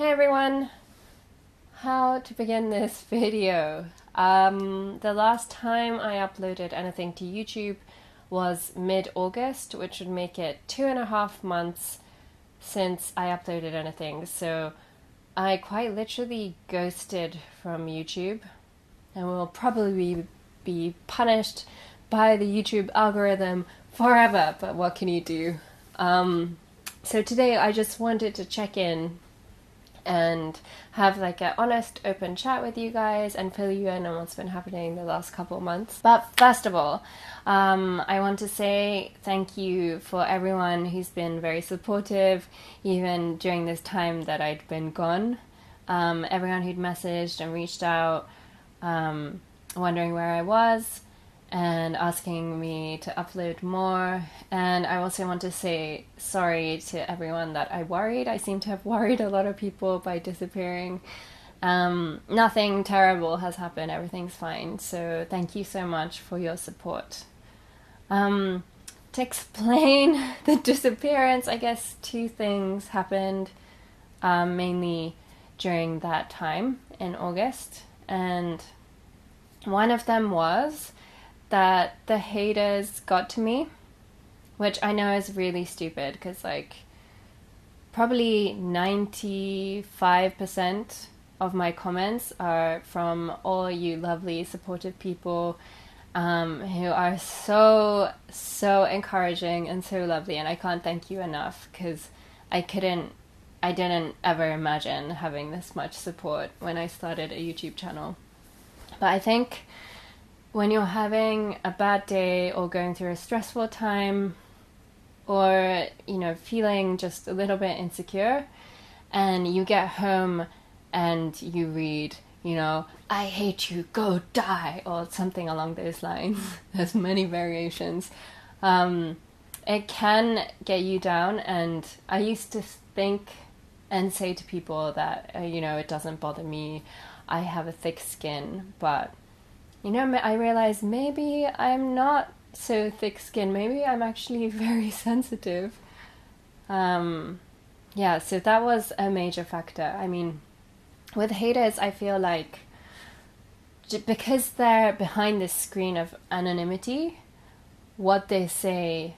Hey everyone! How to begin this video? The last time I uploaded anything to YouTube was mid-August, which would make it 2.5 months since I uploaded anything. So I quite literally ghosted from YouTube and will probably be punished by the YouTube algorithm forever, but what can you do? So today I just wanted to check in and have like an honest, open chat with you guys and fill you in on what's been happening the last couple of months. But first of all, I want to say thank you for everyone who's been very supportive, even during this time that I'd been gone. Everyone who'd messaged and reached out, wondering where I was and asking me to upload more. And I also want to say sorry to everyone that I worried. I seem to have worried a lot of people by disappearing. Nothing terrible has happened, everything's fine, so thank you so much for your support. To explain the disappearance, I guess two things happened, mainly during that time in August, and one of them was that the haters got to me, which I know is really stupid because like probably 95% of my comments are from all you lovely supportive people who are so encouraging and so lovely, and I can't thank you enough because I didn't ever imagine having this much support when I started a YouTube channel. But I think when you're having a bad day or going through a stressful time or, feeling just a little bit insecure and you get home and you read, I hate you, go die, or something along those lines. There's many variations. It can get you down, and I used to think and say to people that, it doesn't bother me, I have a thick skin, but I realized maybe I'm not so thick-skinned. Maybe I'm actually very sensitive. So that was a major factor. I mean, with haters, I feel like because they're behind this screen of anonymity, what they say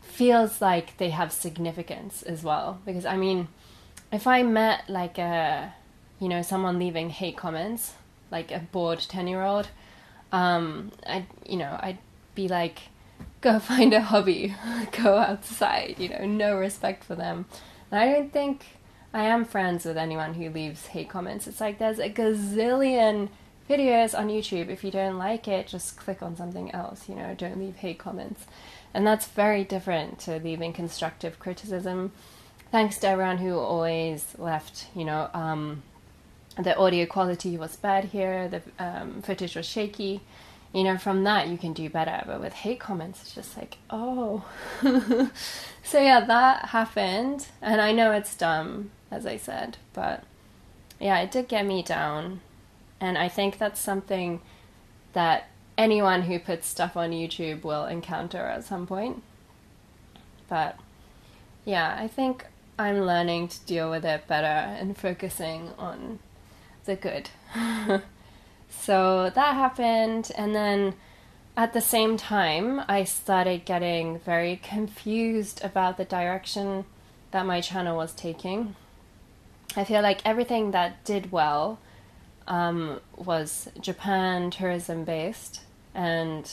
feels like they have significance as well. Because, I mean, if I met like someone leaving hate comments, like a bored 10-year-old, I'd be like, go find a hobby, go outside, no respect for them. And I don't think I am friends with anyone who leaves hate comments. It's like there's a gazillion videos on YouTube. If you don't like it, just click on something else, don't leave hate comments. And that's very different to leaving constructive criticism. Thanks to everyone who always left, the audio quality was bad here, the footage was shaky. From that you can do better. But with hate comments, it's just like, oh. So yeah, that happened. And I know it's dumb, as I said. But yeah, it did get me down. And I think that's something that anyone who puts stuff on YouTube will encounter at some point. But yeah, I think I'm learning to deal with it better and focusing on the good. So that happened, and then at the same time I started getting very confused about the direction that my channel was taking. I feel like everything that did well was Japan tourism based, and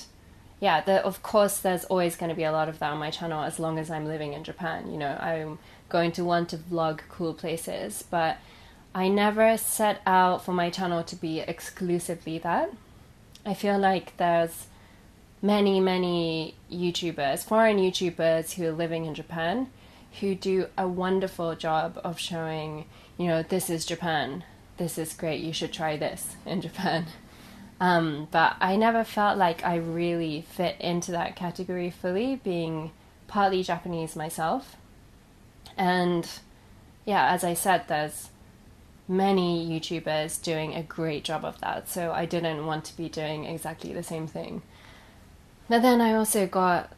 yeah, of course there's always going to be a lot of that on my channel as long as I'm living in Japan. I'm going to want to vlog cool places, but I never set out for my channel to be exclusively that. I feel like there's many YouTubers, foreign YouTubers who are living in Japan, who do a wonderful job of showing, this is Japan, this is great, you should try this in Japan. But I never felt like I really fit into that category fully, being partly Japanese myself. And yeah, as I said, there's many YouTubers doing a great job of that, so I didn't want to be doing exactly the same thing. But then I also got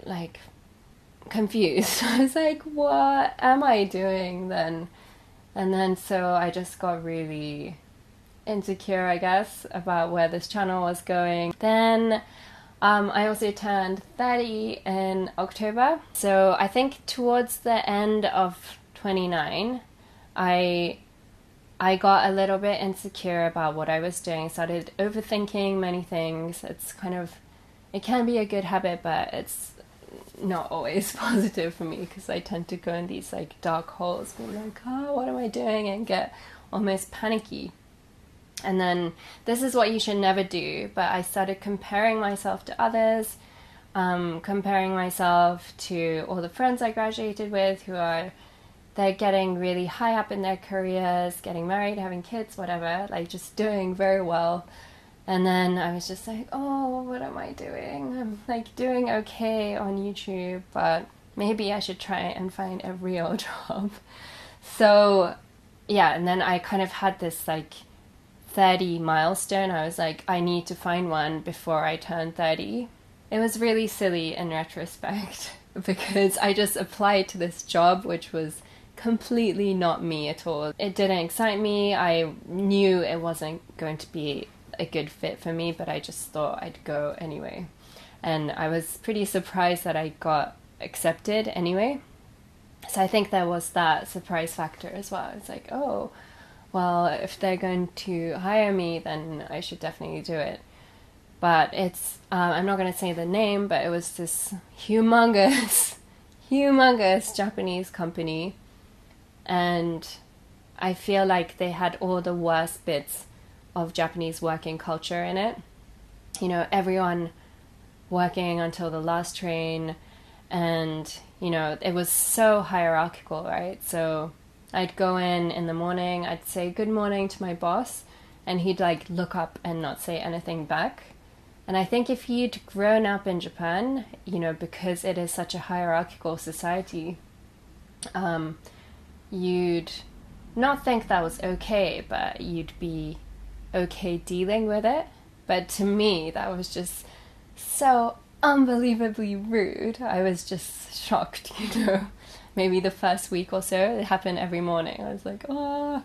confused. I was like, what am I doing then? And then so I just got really insecure, I guess, about where this channel was going. Then I also turned 30 in October. So I think towards the end of 29, I got a little bit insecure about what I was doing. Started overthinking many things. It's kind of, it can be a good habit, but it's not always positive for me because I tend to go in these like dark holes, being like, oh, what am I doing? And get almost panicky. And then this is what you should never do, but I started comparing myself to others, comparing myself to all the friends I graduated with who are, they're getting really high up in their careers, getting married, having kids, whatever, like just doing very well. And then I was just like, oh, what am I doing? I'm like doing okay on YouTube, but maybe I should try and find a real job. So yeah, and then I kind of had this like 30 milestone. I was like, I need to find one before I turn 30. It was really silly in retrospect because I just applied to this job, which was completely not me at all. It didn't excite me. I knew it wasn't going to be a good fit for me, but I just thought I'd go anyway. And I was pretty surprised that I got accepted anyway. So I think there was that surprise factor as well. It's like, oh, well, if they're going to hire me, then I should definitely do it. But it's, I'm not going to say the name, but it was this humongous Japanese company. And I feel like they had all the worst bits of Japanese working culture in it. You know, everyone working until the last train, and, you know, it was so hierarchical, right? So I'd go in the morning, I'd say good morning to my boss, and he'd like look up and not say anything back. And I think if you'd grown up in Japan, you know, because it is such a hierarchical society, you'd not think that was okay, but you'd be okay dealing with it. But to me, that was just so unbelievably rude. I was just shocked, you know. Maybe the first week or so, it happened every morning. I was like, oh.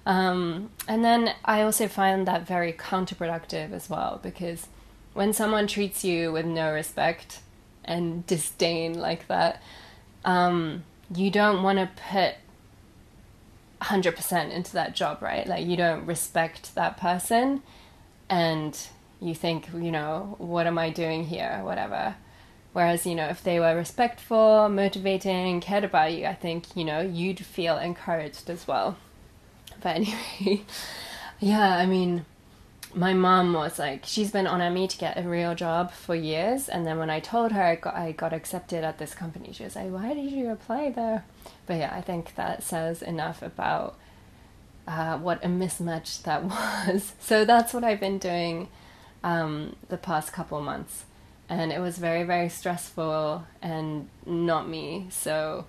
And then I also find that very counterproductive as well, because when someone treats you with no respect and disdain like that, you don't want to put 100% into that job, right? Like, you don't respect that person, and you think, you know, what am I doing here, whatever. Whereas, you know, if they were respectful, motivating, cared about you, I think, you know, you'd feel encouraged as well. But anyway, yeah, I mean, my mom was like, she's been on me to get a real job for years, and then when I told her I got accepted at this company, she was like, why did you apply there? But yeah, I think that says enough about what a mismatch that was. So that's what I've been doing the past couple months, and it was very, very stressful and not me. So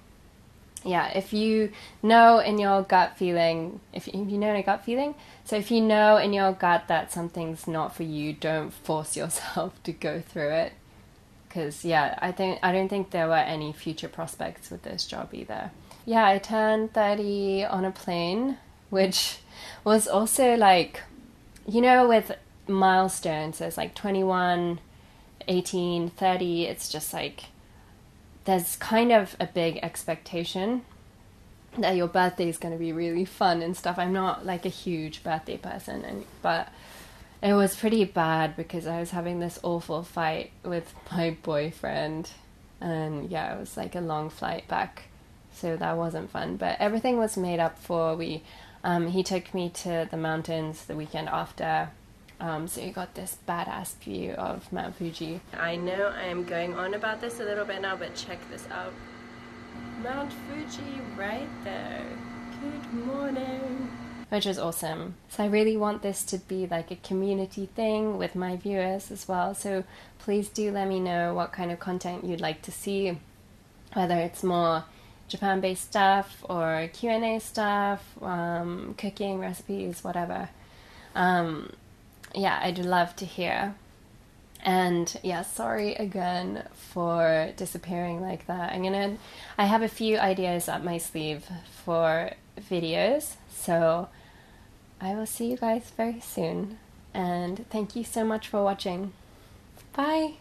yeah, if you know in your gut feeling, if you know in a gut feeling, so if you know in your gut that something's not for you, don't force yourself to go through it. Because yeah, I don't think there were any future prospects with this job either. Yeah, I turned 30 on a plane, which was also like, you know, with milestones, there's like 21, 18, 30, it's just like, there's kind of a big expectation that your birthday is going to be really fun and stuff. I'm not like a huge birthday person, but it was pretty bad because I was having this awful fight with my boyfriend, and yeah, it was like a long flight back, so that wasn't fun. But everything was made up for. He took me to the mountains the weekend after. So you got this badass view of Mount Fuji. I know I am going on about this a little bit now, but check this out. Mount Fuji right there. Good morning. Which is awesome. So I really want this to be like a community thing with my viewers as well. So please do let me know what kind of content you'd like to see, whether it's more Japan-based stuff or Q&A stuff, cooking, recipes, whatever. Yeah, I'd love to hear. And yeah, sorry again for disappearing like that. I have a few ideas up my sleeve for videos. So I will see you guys very soon. And thank you so much for watching. Bye!